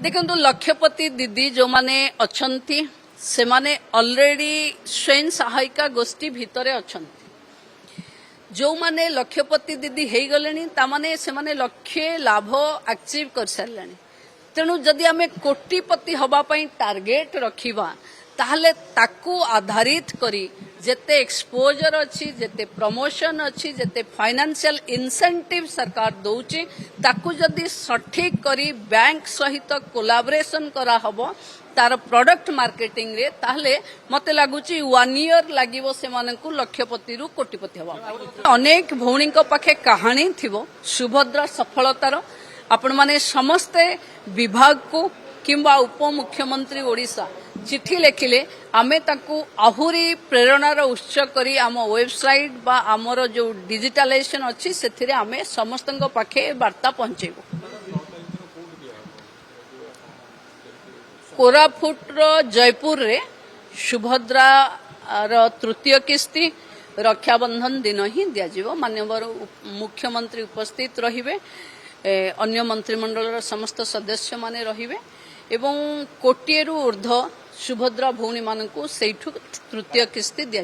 देखो लक्षपति दीदी जो माने अछंती से माने ऑलरेडी स्वयं सहायिका गोष्ठी भितरे अछंती जो माने लक्षपति दीदी हे गलेनी ता माने से माने लक्ष्य लाभ अचीव कर सारलेनी तेणु जदि आमे कोटिपति हबा पई टार्गेट रखिबा ताहले ताकू आधारित करी जेते एक्सपोजर अच्छी जेते प्रमोशन अच्छी जेते फाइनेंशियल इंसेंटिव सरकार दउची ताकू जदि सठिक करी बैंक सहित कोलाबोरेशन करा हबो तार प्रोडक्ट मार्केटिंग रे ताहले मते लागुची 1 ईयर लागिवो से मानकू लक्षपति रु कोटिपति हबा अनेक भौणी को पाखे कहानी थिबो सुभद्रा सफलतार आपण माने समस्त विभाग को किंबा उपमुख्यमंत्री ओडिशा चिठी लिखिले आमे ताकू आहुरी प्रेरणार उत्स करी आम वेबसाइट बा आमर जो डिजिटलाइजेशन अच्छी से आमे समस्त पाखे वार्ता पहुंचेबो। कोरापुट जयपुर रे सुभद्रा तृतीय किस्ती रक्षाबंधन दिन ही दिया माननीय मुख्यमंत्री उपस्थित रहिबे अन्य मंत्रिमंडल समस्त सदस्य माने रहिबे एवं कोटिएरु ऊर्ध्व सुभद्रा भौणी मानकू सेठू तृतीय किस्ती दिया।